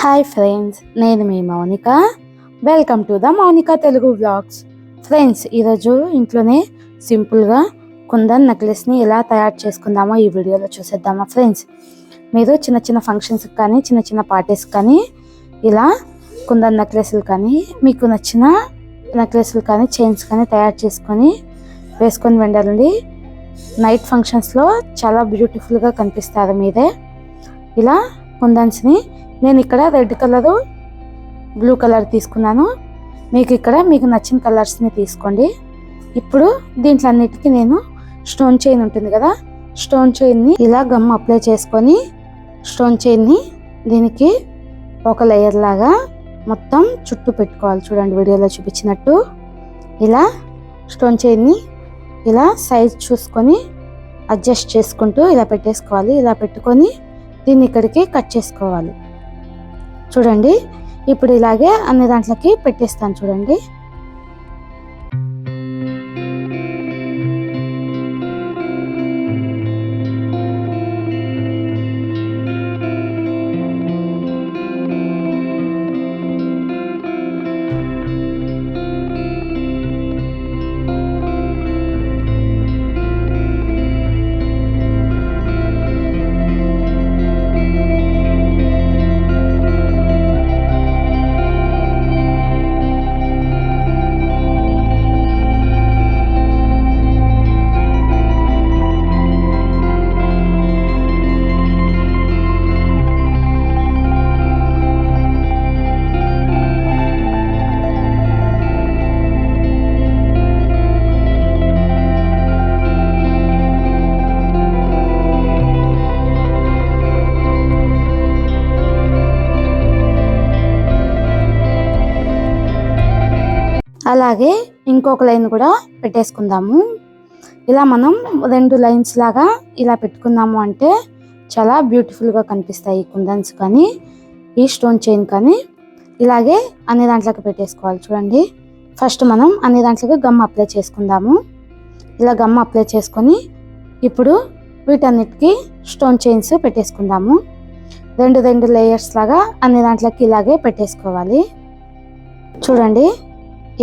Hi friends, నేను మీ Mounika. Welcome to the Mounika Telugu vlogs. Friends, ఈరోజు ఇంట్లోనే సింపుల్గా కుందన్ నెక్లెస్ని ఎలా తయారు చేసుకుందామో ఈ వీడియోలో చూసేద్దామా ఫ్రెండ్స్. మీరు చిన్న చిన్న ఫంక్షన్స్కి కానీ చిన్న చిన్న పార్టీస్కి కానీ ఇలా కుందన్ నెక్లెస్లు కానీ మీకు నచ్చిన నెక్లెస్లు కానీ చైన్స్ కానీ తయారు చేసుకొని వేసుకొని వెళ్ళండి. నైట్ ఫంక్షన్స్లో చాలా బ్యూటిఫుల్గా కనిపిస్తారు మీరే. ఇలా కుందన్స్ని నేను ఇక్కడ రెడ్ కలరు బ్లూ కలర్ తీసుకున్నాను. మీకు నచ్చిన కలర్స్ని తీసుకోండి. ఇప్పుడు దీంట్లో అన్నిటికీ నేను స్టోన్ చైన్ ఉంటుంది కదా, స్టోన్ చైన్ని ఇలా గమ్ అప్లై చేసుకొని స్టోన్ చైన్ని దీనికి ఒక లేయర్ లాగా మొత్తం చుట్టూ పెట్టుకోవాలి. చూడండి వీడియోలో చూపించినట్టు ఇలా స్టోన్ చైన్ని ఇలా సైజ్ చూసుకొని అడ్జస్ట్ చేసుకుంటూ ఇలా పెట్టేసుకోవాలి. ఇలా పెట్టుకొని దీన్ని ఇక్కడికి కట్ చేసుకోవాలి. చూడండి ఇప్పుడు ఇలాగే అన్ని దాంట్లోకి పెట్టేస్తాను. చూడండి అలాగే ఇంకొక లైన్ కూడా పెట్టేసుకుందాము. ఇలా మనం 2 లైన్స్ లాగా ఇలా పెట్టుకుందాము అంటే చాలా బ్యూటిఫుల్గా కనిపిస్తాయి ఈ కుందన్స్ కానీ ఈ స్టోన్ చైన్ కానీ. ఇలాగే అన్ని దాంట్లోకి పెట్టేసుకోవాలి. చూడండి ఫస్ట్ మనం అన్ని దాంట్లోకి గమ్ అప్లై చేసుకుందాము. ఇలా గమ్ అప్లై చేసుకొని ఇప్పుడు వీటన్నిటికీ స్టోన్ చైన్స్ పెట్టేసుకుందాము. 2 లేయర్స్ లాగా అన్ని దాంట్లోకి ఇలాగే పెట్టేసుకోవాలి. చూడండి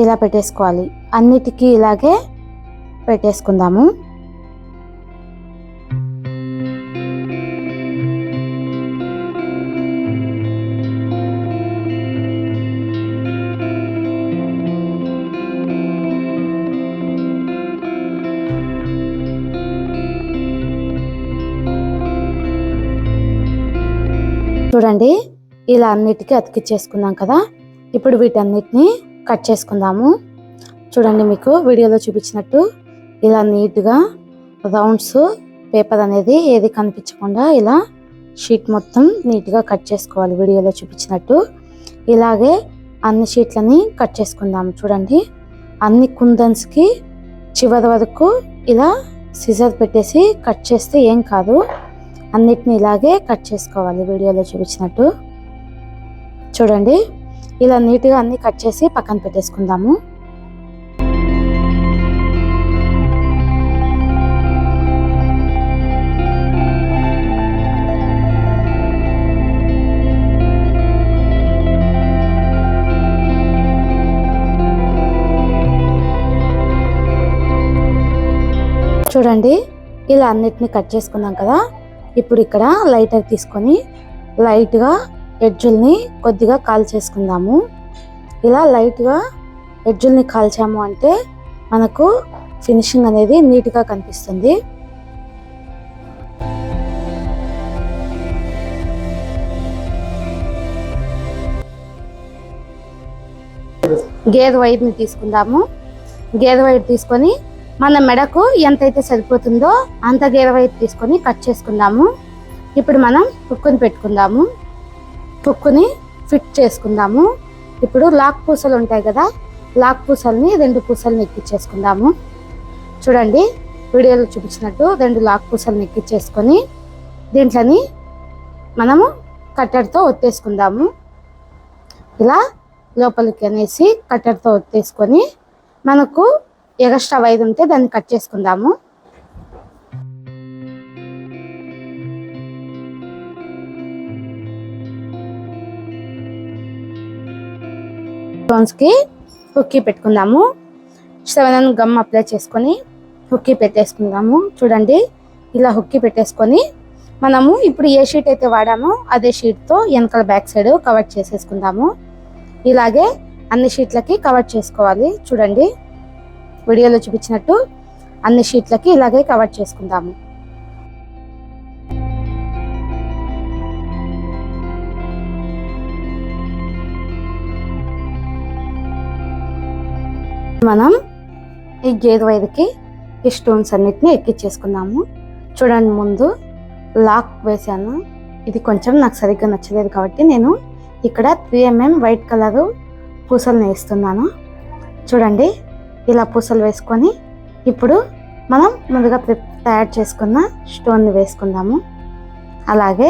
ఇలా పెట్టేసుకోవాలి. అన్నిటికీ ఇలాగే పెట్టేసుకుందాము. చూడండి ఇలా అన్నిటికీ అతికిచ్చేసుకున్నాం కదా. ఇప్పుడు వీటన్నిటిని కట్ చేసుకుందాము. చూడండి మీకు వీడియోలో చూపించినట్టు ఇలా నీట్గా రౌండ్స్ పేపర్ అనేది ఏది కనిపించకుండా ఇలా షీట్ మొత్తం నీట్గా కట్ చేసుకోవాలి. వీడియోలో చూపించినట్టు ఇలాగే అన్ని షీట్లని కట్ చేసుకుందాము. చూడండి అన్ని కుందన్స్కి చివరి వరకు ఇలా సిజర్ పెట్టేసి కట్ చేస్తే ఏం కాదు. అన్నిటిని ఇలాగే కట్ చేసుకోవాలి వీడియోలో చూపించినట్టు. చూడండి ఇలా నీట్గా అన్ని కట్ చేసి పక్కన పెట్టేసుకుందాము. చూడండి ఇలా అన్నిటిని కట్ చేసుకున్నాం కదా. ఇప్పుడు ఇక్కడ లైటర్ తీసుకొని లైట్గా ఎడ్జుల్ని కొద్దిగా కాల్ చేసుకుందాము. ఇలా లైట్గా ఎడ్జుల్ని కాల్చాము అంటే మనకు ఫినిషింగ్ అనేది నీట్గా కనిపిస్తుంది. గేదె వైర్ని తీసుకుందాము. గేదె వైర్ తీసుకొని మన మెడకు ఎంతైతే సరిపోతుందో అంత గేదె వైర్ తీసుకొని కట్ చేసుకుందాము. ఇప్పుడు మనం హుక్కుని పెట్టుకుందాము. హుక్కుని ఫిట్ చేసుకుందాము. ఇప్పుడు లాక్ పూసలు ఉంటాయి కదా, లాక్ పూసల్ని 2 పూసల్ని ఎక్కించేసుకుందాము. చూడండి వీడియోలో చూపించినట్టు 2 లాక్ పూసల్ని ఎక్కించేసుకొని దీంట్లోని మనము కట్టర్తో ఒత్తేసుకుందాము. ఇలా లోపలికి అనేసి కట్టర్తో ఒత్తేసుకొని మనకు ఎక్స్ట్రా వైర్ ఉంటే దాన్ని కట్ చేసుకుందాము. స్టోన్స్కి హుక్కీ పెట్టుకుందాము. 7 గమ్ అప్లై చేసుకొని హుక్కీ పెట్టేసుకుందాము. చూడండి ఇలా హుక్కీ పెట్టేసుకొని మనము ఇప్పుడు ఏ షీట్ అయితే వాడామో అదే షీట్తో వెనకాల బ్యాక్ సైడ్ కవర్ చేసేసుకుందాము. ఇలాగే అన్ని షీట్లకి కవర్ చేసుకోవాలి. చూడండి వీడియోలో చూపించినట్టు అన్ని షీట్లకి ఇలాగే కవర్ చేసుకుందాము. మనం ఈ గేదె వైర్కి ఈ స్టోన్స్ అన్నిటిని ఎక్కించేసుకుందాము. చూడండి ముందు లాక్ వేసాను. ఇది కొంచెం నాకు సరిగ్గా నచ్చలేదు కాబట్టి నేను ఇక్కడ 3mm వైట్ కలరు పూసలు వేస్తున్నాను. చూడండి ఇలా పూసలు వేసుకొని ఇప్పుడు మనం ముందుగా తయారు చేసుకున్న స్టోన్ని వేసుకుందాము. అలాగే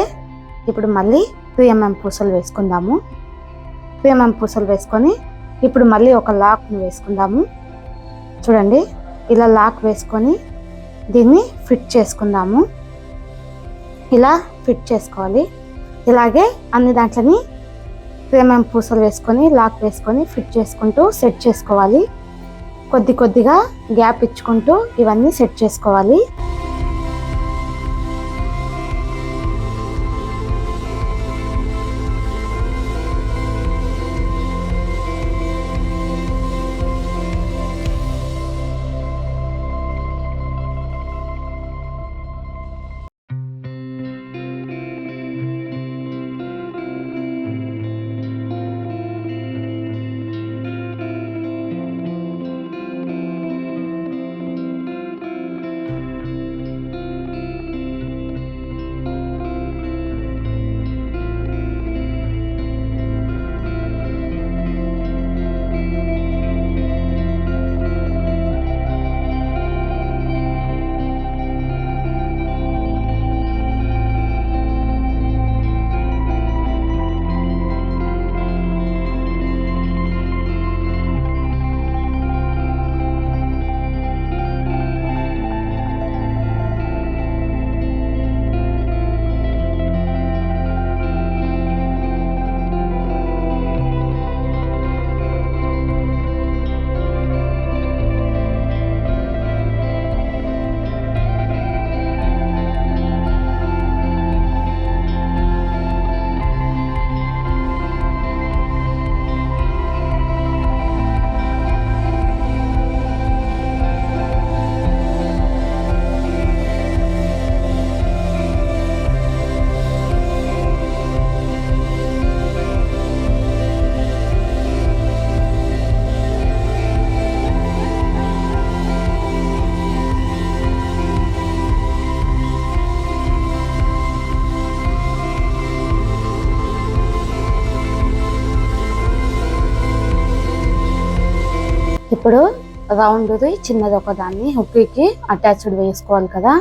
ఇప్పుడు మళ్ళీ 3mm పూసలు వేసుకుందాము. 3mm పూసలు వేసుకొని ఇప్పుడు మళ్ళీ ఒక లాక్ని వేసుకుందాము. చూడండి ఇలా లాక్ వేసుకొని దీన్ని ఫిట్ చేసుకుందాము. ఇలా ఫిట్ చేసుకోవాలి. ఇలాగే అన్ని దాంట్లోని 3mm పూసలు వేసుకొని లాక్ వేసుకొని ఫిట్ చేసుకుంటూ సెట్ చేసుకోవాలి. కొద్ది కొద్దిగా గ్యాప్ ఇచ్చుకుంటూ ఇవన్నీ సెట్ చేసుకోవాలి. ఇప్పుడు రౌండ్ది చిన్నది ఒక దాన్ని హుక్కీకి అటాచ్డ్ వేసుకోవాలి కదా.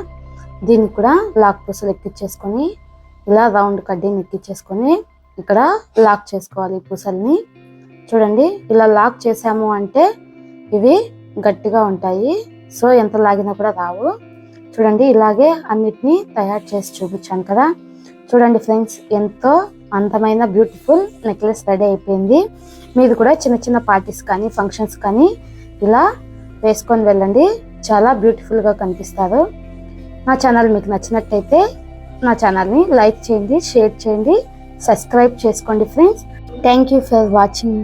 దీనికి కూడా లాక్ పూసలు ఎక్కించేసుకొని ఇలా రౌండ్ కడ్డీని ఎక్కించేసుకొని ఇక్కడ లాక్ చేసుకోవాలి పూసల్ని. చూడండి ఇలా లాక్ చేసాము అంటే ఇవి గట్టిగా ఉంటాయి. సో ఎంత లాగినా కూడా రావు. చూడండి ఇలాగే అన్నిటినీ తయారు చేసి చూపించాను కదా. చూడండి ఫ్రెండ్స్ ఎంతో అందమైన బ్యూటిఫుల్ నెక్లెస్ రెడీ అయిపోయింది. మీరు కూడా చిన్న చిన్న పార్టీస్ కానీ ఫంక్షన్స్ కానీ ఇలా వేసుకొని వెళ్ళండి. చాలా బ్యూటిఫుల్గా కనిపిస్తారు. నా ఛానల్ మీకు నచ్చినట్టయితే నా ఛానల్ని లైక్ చేయండి, షేర్ చేయండి, సబ్స్క్రైబ్ చేసుకోండి friends. Thank you for watching.